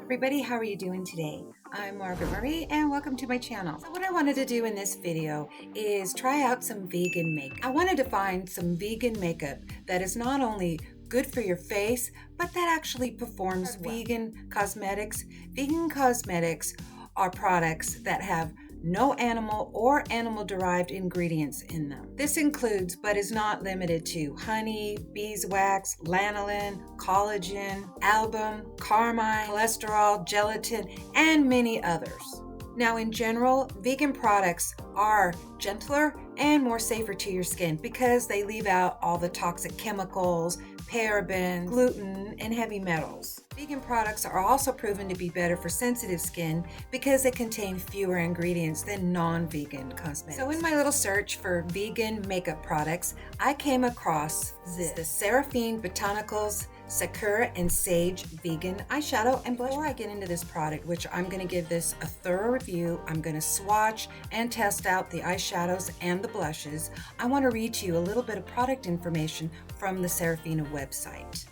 Everybody, how are you doing today? I'm Margaret Marie and welcome to my channel. So what I wanted to do in this video is try out some vegan makeup. I wanted to find some vegan makeup that is not only good for your face, but that actually performs well. Vegan cosmetics. Vegan cosmetics are products that have no animal or animal-derived ingredients in them. This includes, but is not limited to, honey, beeswax, lanolin, collagen, albumin, carmine, cholesterol, gelatin, and many others. Now, in general, vegan products are gentler and more safer to your skin because they leave out all the toxic chemicals, parabens, gluten, and heavy metals. Vegan products are also proven to be better for sensitive skin because they contain fewer ingredients than non-vegan cosmetics. So in my little search for vegan makeup products, I came across the Seraphine Botanicals Sakura and Sage Vegan Eyeshadow and Blush. Before I get into this product, which I'm going to give this a thorough review, I'm going to swatch and test out the eyeshadows and the blushes, I want to read to you a little bit of product information from the Seraphine website.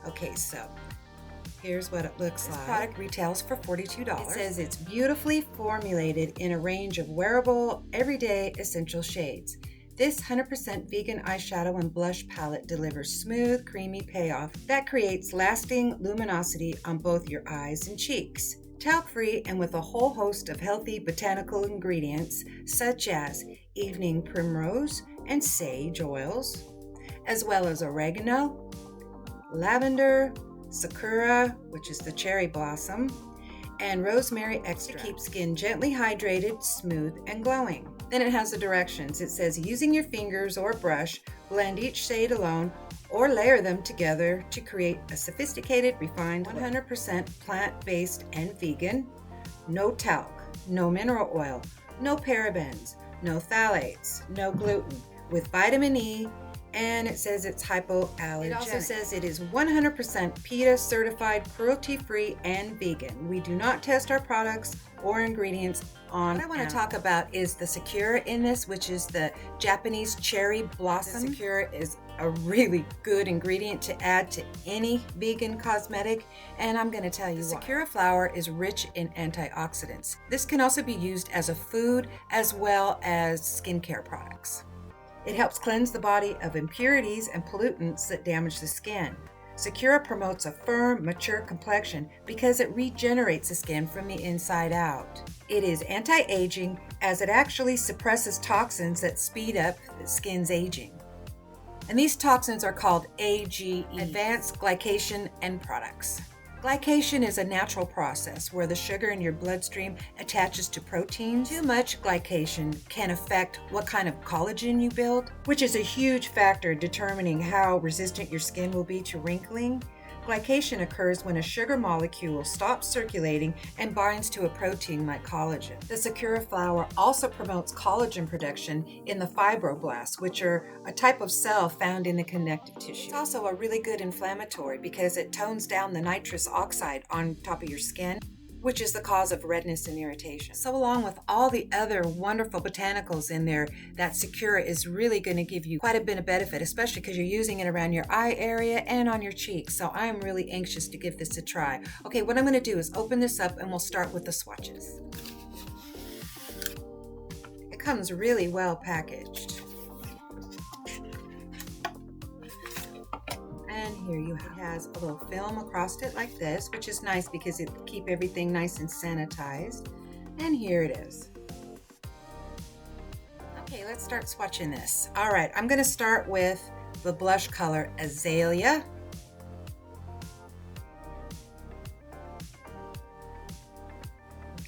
Okay, so here's what it looks like. This product retails for $42. It says it's beautifully formulated in a range of wearable, everyday essential shades. This 100% vegan eyeshadow and blush palette delivers smooth, creamy payoff that creates lasting luminosity on both your eyes and cheeks. Talc-free and with a whole host of healthy botanical ingredients such as evening primrose and sage oils, as well as oregano, lavender, sakura, which is the cherry blossom, and rosemary extra to keep skin gently hydrated, smooth, and glowing. Then it has the directions. It says using your fingers or brush, blend each shade alone or layer them together to create a sophisticated, refined, 100% plant-based and vegan, no talc, no mineral oil, no parabens, no phthalates, no gluten, with vitamin E, and it says it's hypoallergenic. It also says it is 100% PETA certified, cruelty-free, and vegan. We do not test our products or ingredients on What I want to talk about is the Sakura in this, which is the Japanese cherry blossom. The Sakura is a really good ingredient to add to any vegan cosmetic, and I'm going to tell you why. The Sakura flower is rich in antioxidants. This can also be used as a food as well as skincare products. It helps cleanse the body of impurities and pollutants that damage the skin. Sakura promotes a firm, mature complexion because it regenerates the skin from the inside out. It is anti-aging as it actually suppresses toxins that speed up the skin's aging. And these toxins are called AGE, Advanced Glycation End Products. Glycation is a natural process where the sugar in your bloodstream attaches to proteins. Too much glycation can affect what kind of collagen you build, which is a huge factor determining how resistant your skin will be to wrinkling. Glycation occurs when a sugar molecule stops circulating and binds to a protein like collagen. The Sakura flower also promotes collagen production in the fibroblasts, which are a type of cell found in the connective tissue. It's also a really good inflammatory because it tones down the nitrous oxide on top of your skin, which is the cause of redness and irritation. So along with all the other wonderful botanicals in there, that Sakura is really going to give you quite a bit of benefit, especially because you're using it around your eye area and on your cheeks. So I'm really anxious to give this a try. Okay, what I'm going to do is open this up and we'll start with the swatches. It comes really well packaged. And here you have, it has a little film across it like this, which is nice because it keeps everything nice and sanitized. And here it is. Okay, let's start swatching this. All right, I'm going to start with the blush color Azalea.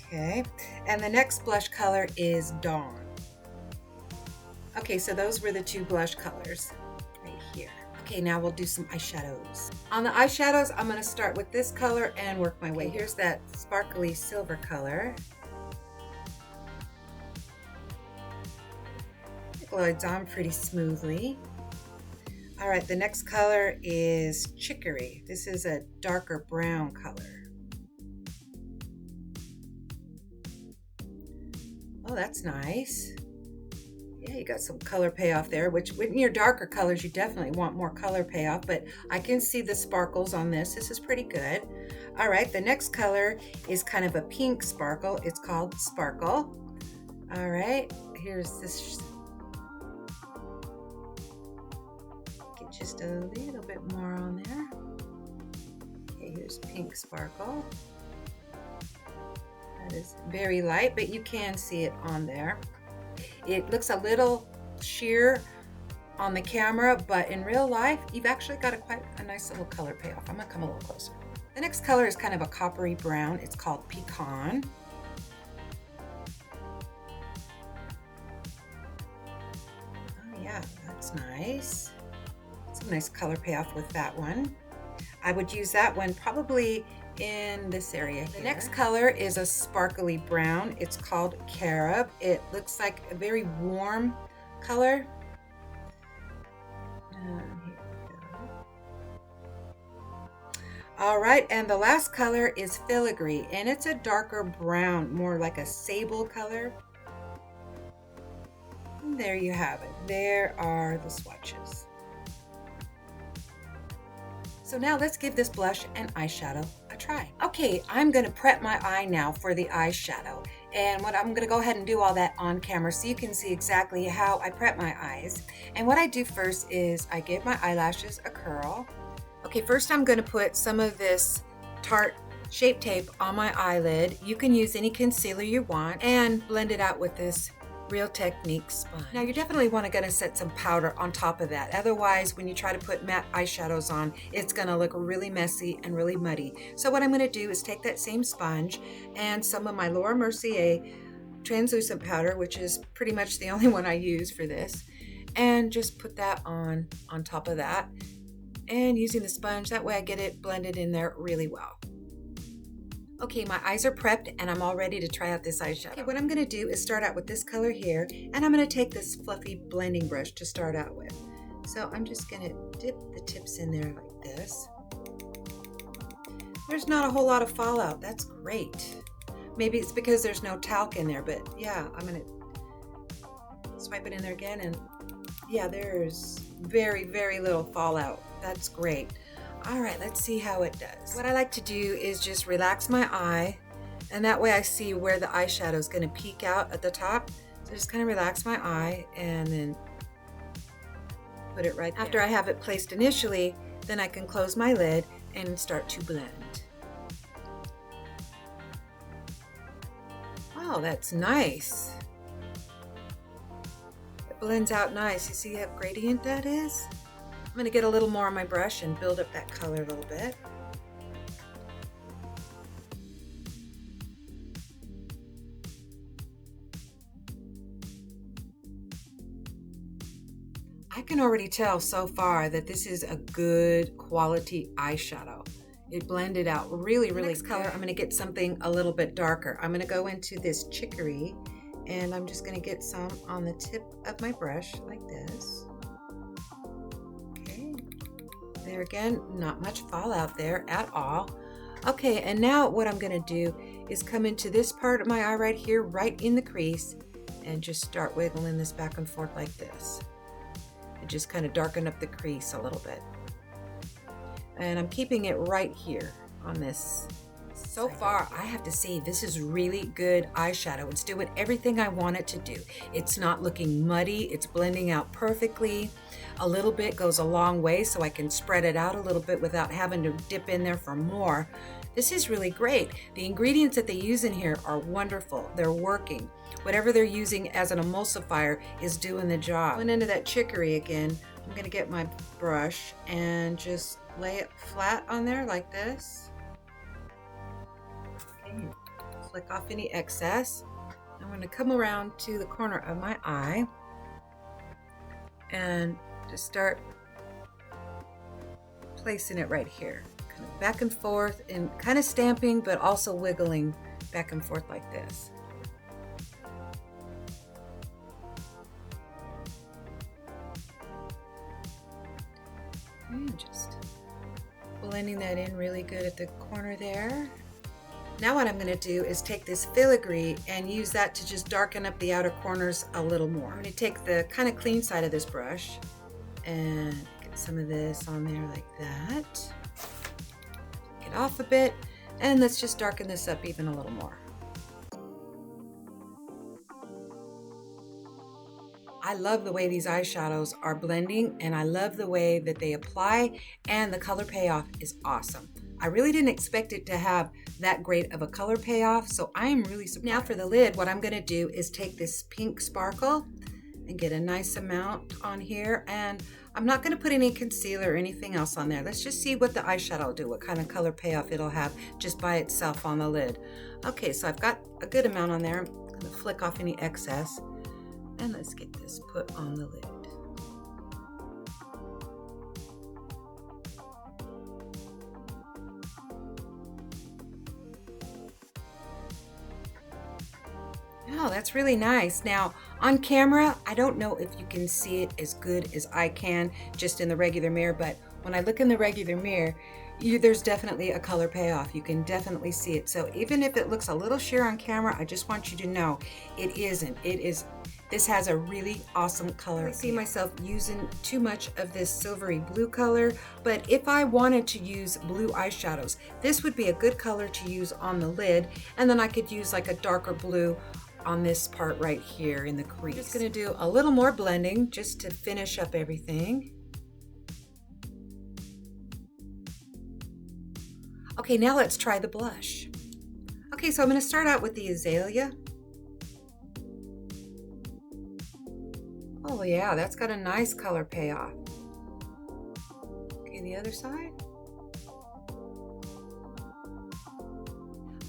Okay, and the next blush color is Dawn. Okay, so those were the two blush colors right here. Okay, now we'll do some eyeshadows. On the eyeshadows, I'm going to start with this color and work my way. Here's that sparkly silver color. It glides on pretty smoothly. All right, the next color is Chicory. This is a darker brown color. Oh, that's nice. Yeah, you got some color payoff there, which in your darker colors, you definitely want more color payoff, but I can see the sparkles on this. This is pretty good. All right, the next color is kind of a pink sparkle. It's called Sparkle. All right, here's this. Get just a little bit more on there. Okay, here's Pink Sparkle. That is very light, but you can see it on there. It looks a little sheer on the camera, but in real life, you've actually got quite a nice little color payoff. I'm gonna come a little closer. The next color is kind of a coppery brown. It's called Pecan. Oh yeah, that's nice. Some nice color payoff with that one. I would use that one probably in this area here. The next color is a sparkly brown. It's called Carob. It looks like a very warm color. Here we go. All right, and the last color is Filigree, and it's a darker brown, more like a sable color. And there you have it. There are the swatches. So now let's give this blush and eyeshadow a try. Okay, I'm gonna prep my eye now for the eyeshadow. And I'm gonna go ahead and do all that on camera so you can see exactly how I prep my eyes. And what I do first is I give my eyelashes a curl. Okay, first I'm gonna put some of this Tarte Shape Tape on my eyelid. You can use any concealer you want and blend it out with this Real Technique sponge. Now you definitely want to set some powder on top of that. Otherwise, when you try to put matte eyeshadows on, it's going to look really messy and really muddy. So what I'm going to do is take that same sponge and some of my Laura Mercier translucent powder, which is pretty much the only one I use for this, and just put that on top of that. And using the sponge, that way I get it blended in there really well. Okay, my eyes are prepped and I'm all ready to try out this eyeshadow. Okay, what I'm gonna do is start out with this color here, and I'm gonna take this fluffy blending brush to start out with. So I'm just gonna dip the tips in there like this. There's not a whole lot of fallout, that's great. Maybe it's because there's no talc in there, but yeah, I'm gonna swipe it in there again, and yeah, there's very, very little fallout. That's great. All right, let's see how it does. What I like to do is just relax my eye, and that way I see where the eyeshadow is going to peek out at the top. So just kind of relax my eye and then put it right there. After I have it placed initially, then I can close my lid and start to blend. Oh, that's nice. It blends out nice. You see how gradient that is? I'm going to get a little more on my brush and build up that color a little bit. I can already tell so far that this is a good quality eyeshadow. It blended out really, really good. Next color, I'm going to get something a little bit darker. I'm going to go into this Chicory, and I'm just going to get some on the tip of my brush like this. There again, not much fallout there at all. Okay, and now what I'm going to do is come into this part of my eye right here, right in the crease, and just start wiggling this back and forth like this. And just kind of darken up the crease a little bit. And I'm keeping it right here on this. So far, I have to say this is really good eyeshadow. It's doing everything I want it to do. It's not looking muddy. It's blending out perfectly. A little bit goes a long way, so I can spread it out a little bit without having to dip in there for more. This is really great. The ingredients that they use in here are wonderful. They're working. Whatever they're using as an emulsifier is doing the job. Going into that Chicory again, I'm going to get my brush and just lay it flat on there like this. Okay, flick off any excess. I'm going to come around to the corner of my eye and just start placing it right here. Kind of back and forth and kind of stamping, but also wiggling back and forth like this. And just blending that in really good at the corner there. Now what I'm going to do is take this filigree and use that to just darken up the outer corners a little more. I'm going to take the kind of clean side of this brush and get some of this on there like that. Take it off a bit. And let's just darken this up even a little more. I love the way these eyeshadows are blending, and I love the way that they apply, and the color payoff is awesome. I really didn't expect it to have that great of a color payoff, so I am really surprised. Now for the lid, what I'm going to do is take this pink sparkle and get a nice amount on here, and I'm not going to put any concealer or anything else on there. Let's just see what the eyeshadow will do, what kind of color payoff it'll have just by itself on the lid. Okay, so I've got a good amount on there. I'm going to flick off any excess, and let's get this put on the lid. Oh, that's really nice. Now, on camera, I don't know if you can see it as good as I can just in the regular mirror, but when I look in the regular mirror, there's definitely a color payoff. You can definitely see it. So even if it looks a little sheer on camera, I just want you to know it isn't. This has a really awesome color. I see myself using too much of this silvery blue color, but if I wanted to use blue eyeshadows, this would be a good color to use on the lid, and then I could use like a darker blue on this part right here in the crease. I'm just gonna do a little more blending just to finish up everything. Okay, now let's try the blush. Okay, so I'm gonna start out with the Azalea. Oh yeah, that's got a nice color payoff. Okay, the other side.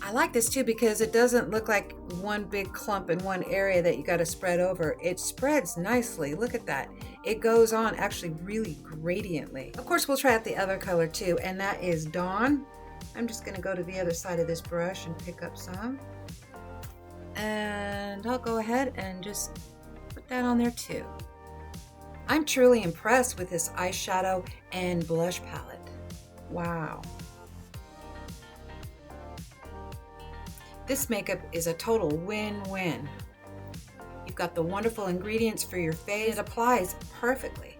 I like this too because it doesn't look like one big clump in one area that you got to spread over. It spreads nicely. Look at that. It goes on actually really gradiently. Of course, we'll try out the other color too, and that is Dawn. I'm just going to go to the other side of this brush and pick up some. And I'll go ahead and just put that on there too. I'm truly impressed with this eyeshadow and blush palette. Wow. This makeup is a total win-win. You've got the wonderful ingredients for your face. It applies perfectly.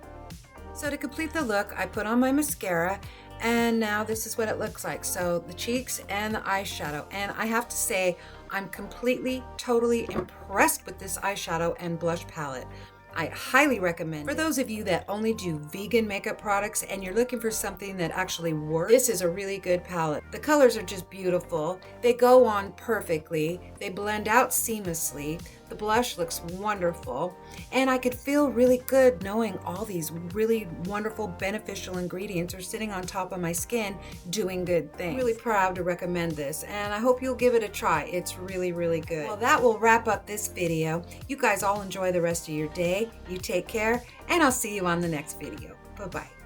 So to complete the look, I put on my mascara, and now this is what it looks like. So the cheeks and the eyeshadow. And I have to say, I'm completely, totally impressed with this eyeshadow and blush palette. I highly recommend it. For those of you that only do vegan makeup products and you're looking for something that actually works, this is a really good palette. The colors are just beautiful. They go on perfectly. They blend out seamlessly. The blush looks wonderful. And I could feel really good knowing all these really wonderful, beneficial ingredients are sitting on top of my skin doing good things. I'm really proud to recommend this, and I hope you'll give it a try. It's really, really good. Well, that will wrap up this video. You guys all enjoy the rest of your day. You take care, and I'll see you on the next video. Bye-bye.